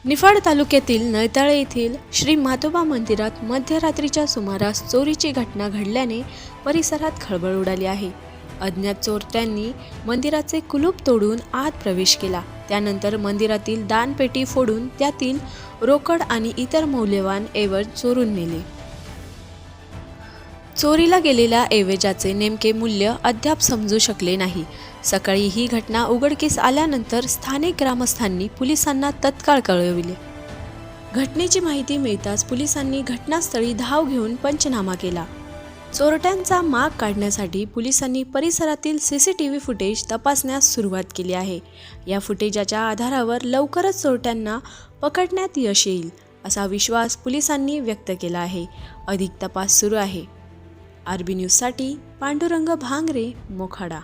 निफाड तालुक्यातील नळताळे येथील श्री मातोबा मंदिरात मध्यरात्रीच्या सुमारास चोरीची घटना घडल्याने परिसरात खळबळ उडाली आहे। अज्ञात चोरट्यांनी मंदिराचे कुलूप तोडून आत प्रवेश केला। त्यानंतर मंदिरातील दानपेटी फोडून त्यातील रोकड आणि इतर मौल्यवान ऐवज चोरून नेले। चोरीला गेलेल्या ऐवजाचे नेमके मूल्य अद्याप समजू शकले नाही। सकाळी ही घटना उघडकीस आल्यानंतर स्थानिक ग्रामस्थांनी पोलिसांना तत्काळ कळविले। घटनेची माहिती मिळताच पोलिसांनी घटनास्थळी धाव घेऊन पंचनामा केला। चोरट्यांचा माग काढण्यासाठी पोलिसांनी परिसरातील सीसीटीव्ही फुटेज तपासण्यास सुरुवात केली आहे। या फुटेजच्या आधारावर लवकरच चोरट्यांना पकडण्यात यश येईल असा विश्वास पोलिसांनी व्यक्त केला आहे। अधिक तपास सुरू आहे। आरबी न्यूजसाठी पांडुरंग भांगरे, मोखाडा।